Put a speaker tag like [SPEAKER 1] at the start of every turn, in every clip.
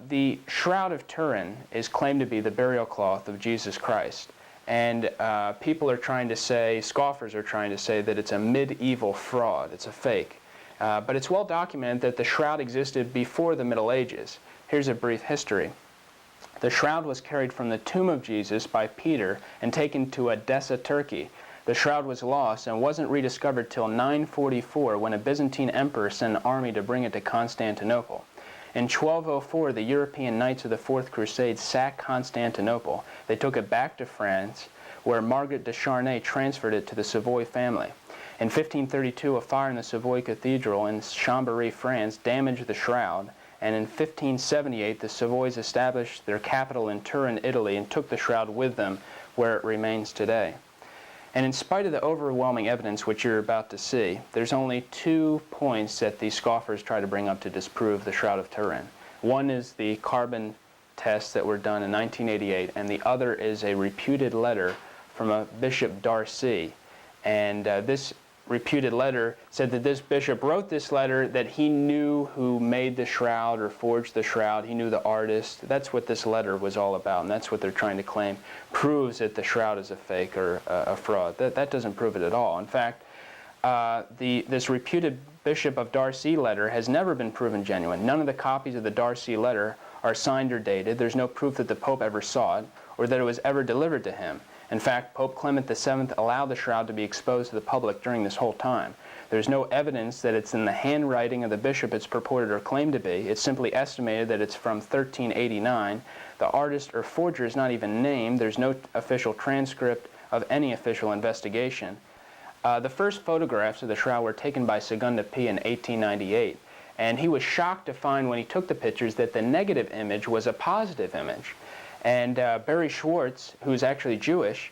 [SPEAKER 1] The Shroud of Turin is claimed to be the burial cloth of Jesus Christ. And people are trying to say, scoffers are trying to say that it's a medieval fraud, it's a fake. But it's well documented that the shroud existed before the Middle Ages. Here's a brief history. The shroud was carried from the tomb of Jesus by Peter and taken to Edessa, Turkey. The shroud was lost and wasn't rediscovered till 944 when a Byzantine emperor sent an army to bring it to Constantinople. In 1204, the European Knights of the Fourth Crusade sacked Constantinople. They took it back to France, where Margaret de Charnay transferred it to the Savoy family. In 1532, a fire in the Savoy Cathedral in Chambéry, France, damaged the shroud, and in 1578, the Savoys established their capital in Turin, Italy, and took the shroud with them, where it remains today. And in spite of the overwhelming evidence which you're about to see, there's only 2 points that the scoffers try to bring up to disprove the Shroud of Turin. One is the carbon tests that were done in 1988, and the other is a reputed letter from a Bishop Darcy. And this reputed letter said that this bishop wrote this letter, that he knew who made the shroud or forged the shroud. He knew the artist. That's what this letter was all about, and that's what they're trying to claim proves that the shroud is a fake or a fraud. That doesn't prove it at all. In fact, this reputed Bishop of Darcy letter has never been proven genuine. None of the copies of the Darcy letter are signed or dated. There's no proof that the Pope ever saw it or that it was ever delivered to him. In fact, Pope Clement VII allowed the shroud to be exposed to the public during this whole time. There's no evidence that it's in the handwriting of the bishop it's purported or claimed to be. It's simply estimated that it's from 1389. The artist or forger is not even named. There's no official transcript of any official investigation. The first photographs of the shroud were taken by Segunda P in 1898, and he was shocked to find when he took the pictures that the negative image was a positive image. And Barry Schwartz, who's actually Jewish,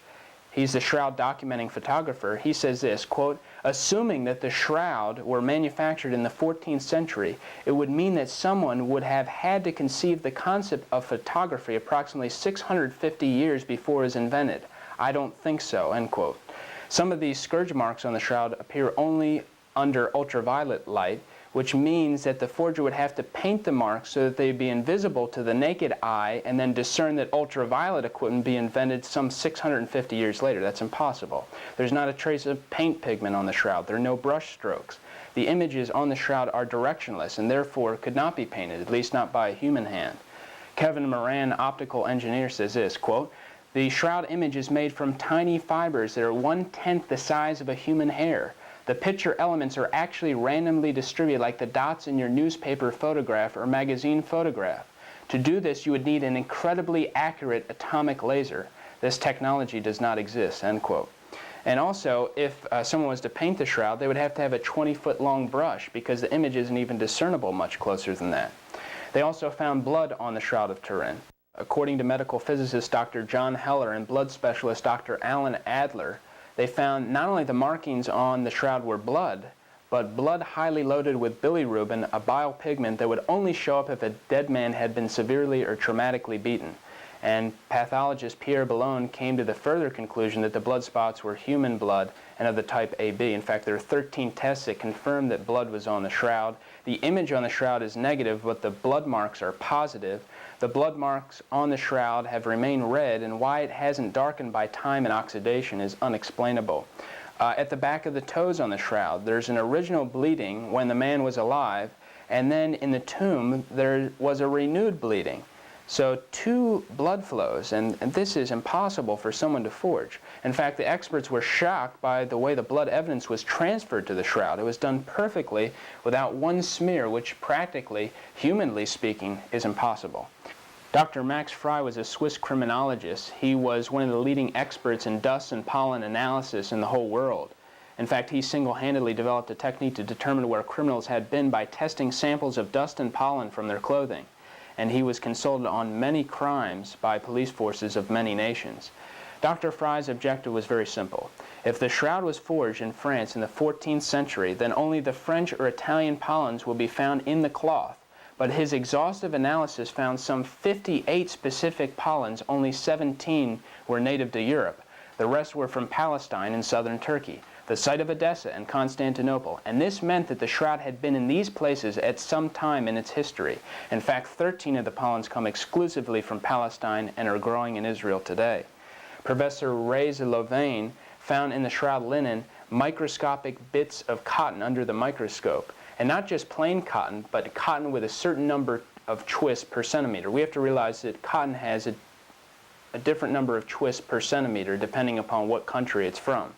[SPEAKER 1] he's the shroud documenting photographer, he says this, quote, "Assuming that the shroud were manufactured in the 14th century, it would mean that someone would have had to conceive the concept of photography approximately 650 years before it was invented. I don't think so," end quote. Some of these scourge marks on the shroud appear only under ultraviolet light, which means that the forger would have to paint the marks so that they'd be invisible to the naked eye and then discern that ultraviolet equipment be invented some 650 years later. That's impossible. There's not a trace of paint pigment on the shroud. There are no brush strokes. The images on the shroud are directionless and therefore could not be painted, at least not by a human hand. Kevin Moran, optical engineer, says this, quote, "The shroud image is made from tiny fibers that are 1/10 the size of a human hair. The picture elements are actually randomly distributed like the dots in your newspaper photograph or magazine photograph. To do this, you would need an incredibly accurate atomic laser. This technology does not exist," end quote. And also, if someone was to paint the shroud, they would have to have a 20-foot-long brush because the image isn't even discernible much closer than that. They also found blood on the Shroud of Turin. According to medical physicist Dr. John Heller and blood specialist Dr. Alan Adler, they found not only the markings on the shroud were blood, but blood highly loaded with bilirubin, a bile pigment that would only show up if a dead man had been severely or traumatically beaten. And pathologist Pierre Boulogne came to the further conclusion that the blood spots were human blood and of the type AB. In fact, there are 13 tests that confirmed that blood was on the shroud. The image on the shroud is negative, but the blood marks are positive. The blood marks on the shroud have remained red, and why it hasn't darkened by time and oxidation is unexplainable. At the back of the toes on the shroud, there's an original bleeding when the man was alive, and then in the tomb there was a renewed bleeding. So 2 blood flows, and this is impossible for someone to forge. In fact, the experts were shocked by the way the blood evidence was transferred to the shroud. It was done perfectly without one smear, which practically, humanly speaking, is impossible. Dr. Max Frey was a Swiss criminologist. He was one of the leading experts in dust and pollen analysis in the whole world. In fact, he single-handedly developed a technique to determine where criminals had been by testing samples of dust and pollen from their clothing. And he was consulted on many crimes by police forces of many nations. Dr. Frey's objective was very simple. If the shroud was forged in France in the 14th century, then only the French or Italian pollens will be found in the cloth. But his exhaustive analysis found some 58 specific pollens, only 17 were native to Europe. The rest were from Palestine and southern Turkey. the site of Edessa and Constantinople, and this meant that the shroud had been in these places at some time in its history. In fact, 13 of the pollens come exclusively from Palestine and are growing in Israel today. Professor Reyes Louvain found in the shroud linen microscopic bits of cotton under the microscope, and not just plain cotton, but cotton with a certain number of twists per centimeter. We have to realize that cotton has a different number of twists per centimeter depending upon what country it's from.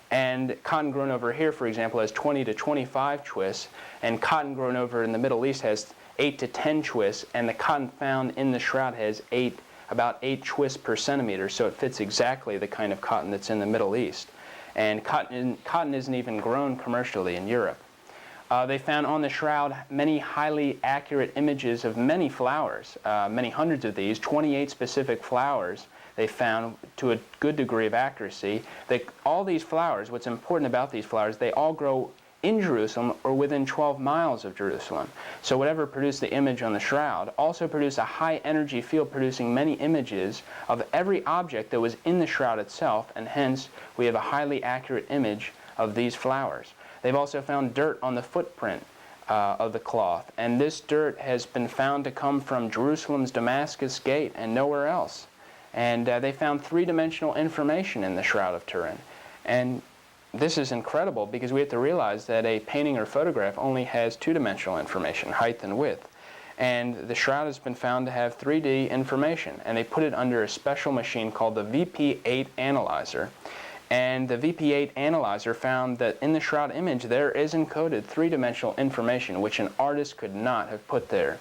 [SPEAKER 1] And cotton grown over here, for example, has 20 to 25 twists, and cotton grown over in the Middle East has 8 to 10 twists, and the cotton found in the shroud has about 8 twists per centimeter, so it fits exactly the kind of cotton that's in the Middle East. And cotton isn't even grown commercially in Europe. They found on the shroud many highly accurate images of many flowers, many hundreds of these, 28 specific flowers they found to a good degree of accuracy. All these flowers, what's important about these flowers, they all grow in Jerusalem or within 12 miles of Jerusalem. So whatever produced the image on the shroud also produced a high energy field producing many images of every object that was in the shroud itself, and hence we have a highly accurate image of these flowers. They've also found dirt on the footprint of the cloth, and this dirt has been found to come from Jerusalem's Damascus Gate and nowhere else. And they found three-dimensional information in the Shroud of Turin. And this is incredible because we have to realize that a painting or photograph only has two-dimensional information, height and width. And the shroud has been found to have 3D information, and they put it under a special machine called the VP8 analyzer. And the VP8 analyzer found that in the shroud image there is encoded three-dimensional information which an artist could not have put there.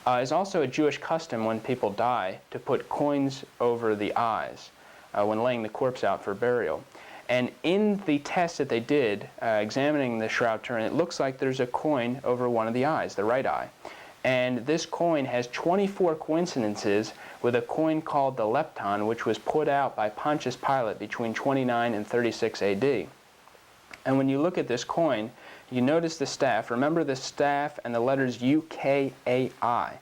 [SPEAKER 1] It's also a Jewish custom when people die to put coins over the eyes when laying the corpse out for burial. And in the test that they did, examining the Shroud Turin, it looks like there's a coin over one of the eyes, the right eye. And this coin has 24 coincidences with a coin called the lepton, which was put out by Pontius Pilate between 29 and 36 AD. And when you look at this coin, you notice the staff. Remember the staff and the letters UKAI.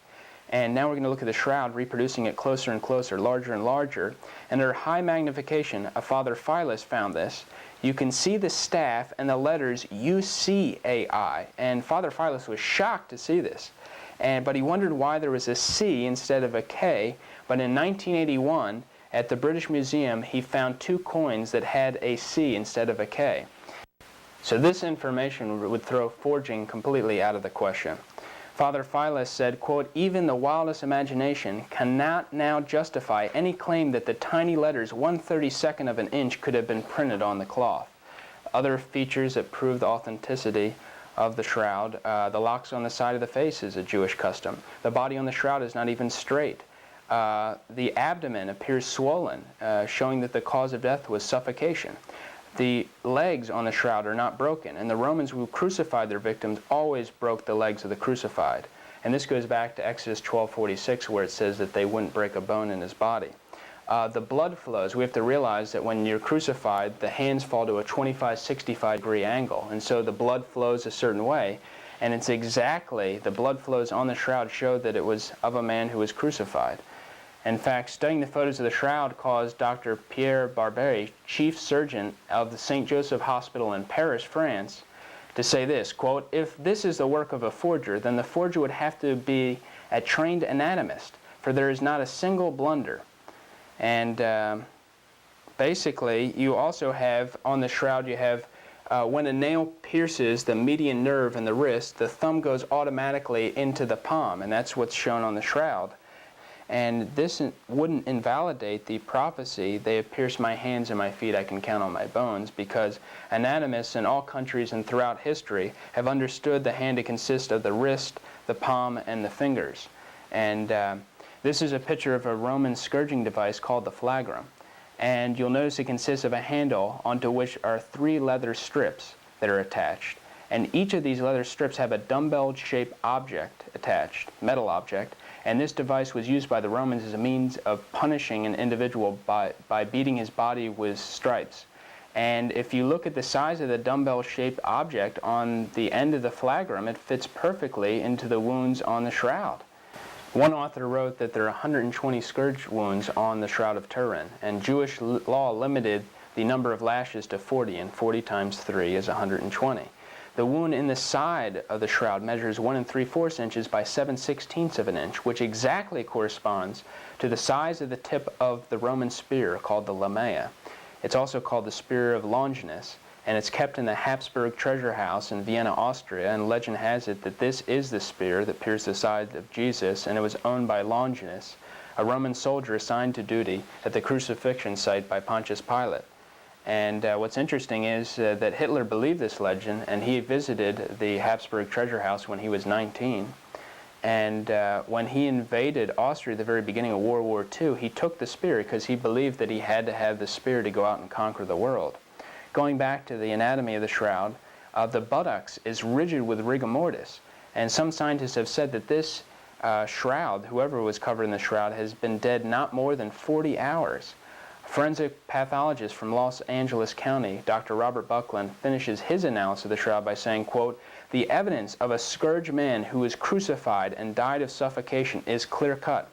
[SPEAKER 1] And now we're going to look at the shroud, reproducing it closer and closer, larger and larger. And under high magnification, Father Philas found this. You can see the staff and the letters UCAI. And Father Philas was shocked to see this. But he wondered why there was a C instead of a K. But in 1981, at the British Museum, he found two coins that had a C instead of a K. So this information would throw forging completely out of the question. Father Philas said, quote, "Even the wildest imagination cannot now justify any claim that the tiny letters 1/32 of an inch could have been printed on the cloth." Other features that prove the authenticity of the shroud, the locks on the side of the face is a Jewish custom. The body on the shroud is not even straight. The abdomen appears swollen, showing that the cause of death was suffocation. The legs on the shroud are not broken, and the Romans who crucified their victims always broke the legs of the crucified. And this goes back to Exodus 12:46, where it says that they wouldn't break a bone in his body. The blood flows. We have to realize that when you're crucified, the hands fall to a 25-65 degree angle, and so the blood flows a certain way, and it's exactly, the blood flows on the shroud showed that it was of a man who was crucified. In fact, studying the photos of the shroud caused Dr. Pierre Barbieri, chief surgeon of the St. Joseph Hospital in Paris, France, to say this, quote, "If this is the work of a forger, then the forger would have to be a trained anatomist, for there is not a single blunder." And basically, you also have, on the shroud, you have when a nail pierces the median nerve in the wrist, the thumb goes automatically into the palm, and that's what's shown on the shroud. And this wouldn't invalidate the prophecy, "They have pierced my hands and my feet, I can count on my bones," because anatomists in all countries and throughout history have understood the hand to consist of the wrist, the palm, and the fingers. And this is a picture of a Roman scourging device called the flagrum. And you'll notice it consists of a handle onto which are 3 leather strips that are attached. And each of these leather strips have a dumbbell-shaped object attached, metal object. And this device was used by the Romans as a means of punishing an individual by beating his body with stripes. And if you look at the size of the dumbbell-shaped object on the end of the flagrum, it fits perfectly into the wounds on the shroud. One author wrote that there are 120 scourge wounds on the Shroud of Turin, and Jewish law limited the number of lashes to 40, and 40 times 3 is 120. The wound in the side of the shroud measures 1 3/4 inches by 7/16 of an inch, which exactly corresponds to the size of the tip of the Roman spear called the lamea. It's also called the Spear of Longinus, and it's kept in the Habsburg treasure house in Vienna, Austria, and legend has it that this is the spear that pierced the side of Jesus, and it was owned by Longinus, a Roman soldier assigned to duty at the crucifixion site by Pontius Pilate. And what's interesting is that Hitler believed this legend, and he visited the Habsburg treasure house when he was 19. And when he invaded Austria at the very beginning of World War II, he took the spear because he believed that he had to have the spear to go out and conquer the world. Going back to the anatomy of the shroud, the buttocks is rigid with rigor mortis. And some scientists have said that this shroud, whoever was covered in the shroud, has been dead not more than 40 hours. Forensic pathologist from Los Angeles County, Dr. Robert Buckland, finishes his analysis of the shroud by saying, quote, "The evidence of a scourged man who was crucified and died of suffocation is clear-cut.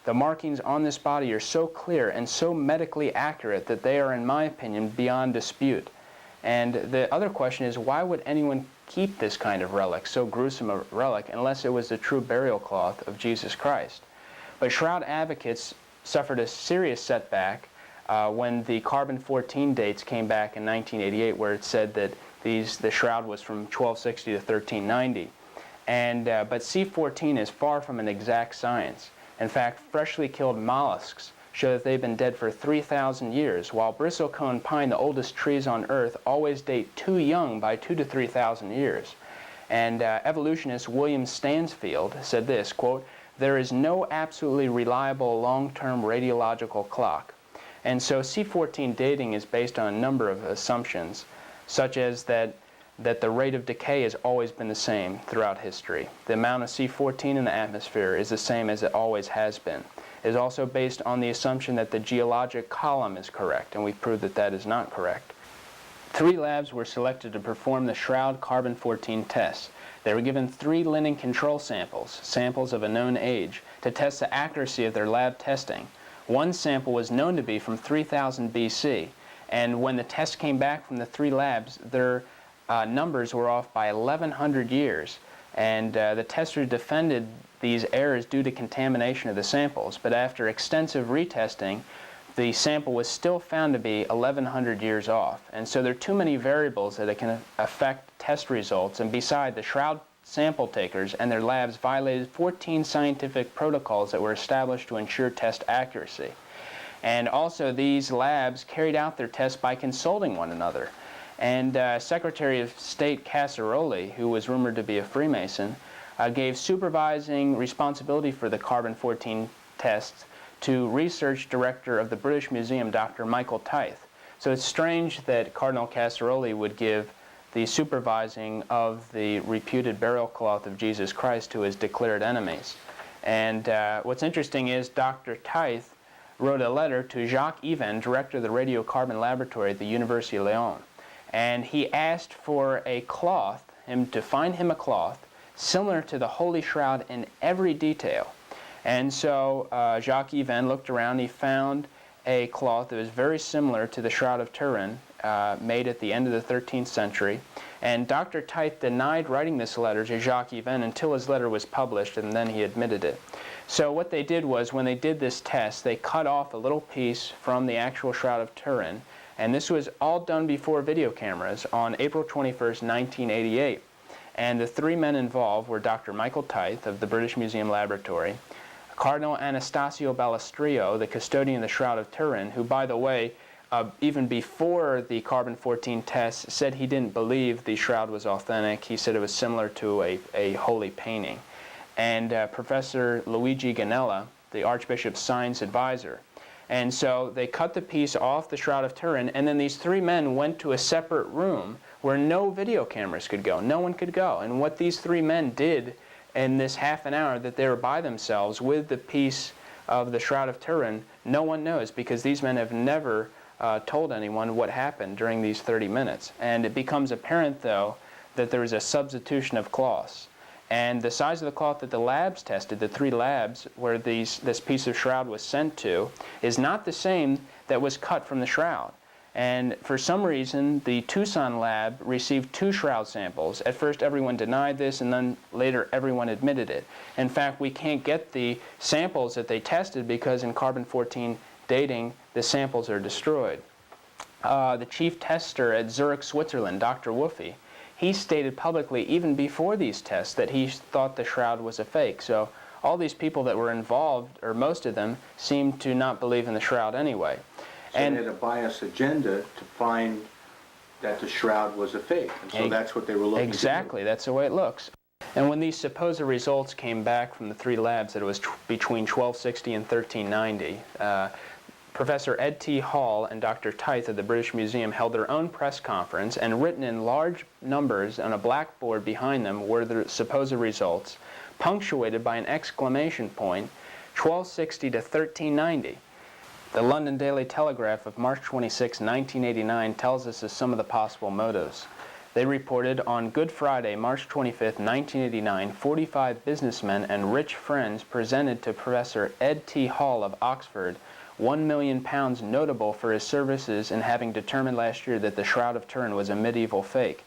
[SPEAKER 1] The markings on this body are so clear and so medically accurate that they are, in my opinion, beyond dispute." And the other question is, why would anyone keep this kind of relic, so gruesome a relic, unless it was the true burial cloth of Jesus Christ? But shroud advocates suffered a serious setback when the carbon-14 dates came back in 1988, where it said that the shroud was from 1260 to 1390. But C14 is far from an exact science. In fact, freshly killed mollusks show that they've been dead for 3,000 years, while bristlecone pine, the oldest trees on Earth, always date too young by 2,000 to 3,000 years. And evolutionist William Stansfield said this, quote, "There is no absolutely reliable long-term radiological clock." And so C14 dating is based on a number of assumptions, such as that the rate of decay has always been the same throughout history. The amount of C14 in the atmosphere is the same as it always has been. It is also based on the assumption that the geologic column is correct, and we've proved that that is not correct. 3 labs were selected to perform the Shroud carbon-14 test. They were given 3 linen control samples, samples of a known age, to test the accuracy of their lab testing. One sample was known to be from 3000 BC, and when the test came back from the 3 labs, their numbers were off by 1100 years, and the testers defended these errors due to contamination of the samples, but after extensive retesting, the sample was still found to be 1100 years off. And so there are too many variables that it can affect test results, and beside, the Shroud sample takers and their labs violated 14 scientific protocols that were established to ensure test accuracy. And also, these labs carried out their tests by consulting one another. And Secretary of State Casseroli, who was rumored to be a Freemason, gave supervising responsibility for the carbon-14 tests to Research Director of the British Museum, Dr. Michael Tythe. So it's strange that Cardinal Casseroli would give the supervising of the reputed burial cloth of Jesus Christ to his declared enemies. And what's interesting is Dr. Tythe wrote a letter to Jacques Even, director of the radiocarbon laboratory at the University of Lyon. And he asked for a cloth, him to find him a cloth similar to the Holy Shroud in every detail. And so Jacques Even looked around, he found a cloth that was very similar to the Shroud of Turin, made at the end of the 13th century. And Dr. Tythe denied writing this letter to Jacques Even until his letter was published, and then he admitted it. So what they did was, when they did this test, they cut off a little piece from the actual Shroud of Turin, and this was all done before video cameras on April 21st, 1988. And the 3 men involved were Dr. Michael Tythe of the British Museum Laboratory, Cardinal Anastasio Balestrio, the custodian of the Shroud of Turin, who, by the way, even before the carbon-14 test, said he didn't believe the shroud was authentic. He said it was similar to a holy painting. And Professor Luigi Ganella, the Archbishop's science advisor. And so they cut the piece off the Shroud of Turin, and then these 3 men went to a separate room where no video cameras could go. No one could go. And what these 3 men did in this half an hour that they were by themselves with the piece of the Shroud of Turin, no one knows, because these men have never told anyone what happened during these 30 minutes. And it becomes apparent, though, that there is a substitution of cloths. And the size of the cloth that the labs tested, the 3 labs where this piece of shroud was sent to, is not the same that was cut from the shroud. And for some reason, the Tucson lab received 2 shroud samples. At first, everyone denied this, and then later, everyone admitted it. In fact, we can't get the samples that they tested because in carbon-14 dating, the samples are destroyed. The chief tester at Zurich, Switzerland, Dr. Woofy, he stated publicly, even before these tests, that he thought the shroud was a fake. So all these people that were involved, or most of them, seemed to not believe in the shroud anyway.
[SPEAKER 2] And they had a biased agenda to find that the shroud was a fake, and so that's what they were looking
[SPEAKER 1] Exactly, that's the way it looks. And when these supposed results came back from the 3 labs, that it was between 1260 and 1390, Professor Ed T. Hall and Dr. Tyth of the British Museum held their own press conference, and written in large numbers on a blackboard behind them were the supposed results, punctuated by an exclamation point, 1260 to 1390. The London Daily Telegraph of March 26, 1989 tells us of some of the possible motives. They reported on Good Friday, March 25, 1989, 45 businessmen and rich friends presented to Professor Ed T. Hall of Oxford £1 million notable for his services in having determined last year that the Shroud of Turin was a medieval fake.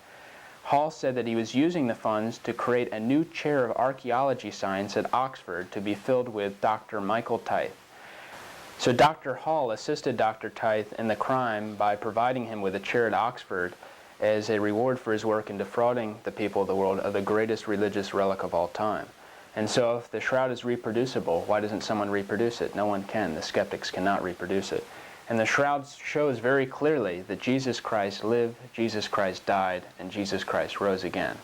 [SPEAKER 1] Hall said that he was using the funds to create a new chair of archaeology science at Oxford to be filled with Dr. Michael Tyth. So Dr. Hall assisted Dr. Tyth in the crime by providing him with a chair at Oxford as a reward for his work in defrauding the people of the world of the greatest religious relic of all time. And so if the shroud is reproducible, why doesn't someone reproduce it? No one can. The skeptics cannot reproduce it. And the shroud shows very clearly that Jesus Christ lived, Jesus Christ died, and Jesus Christ rose again.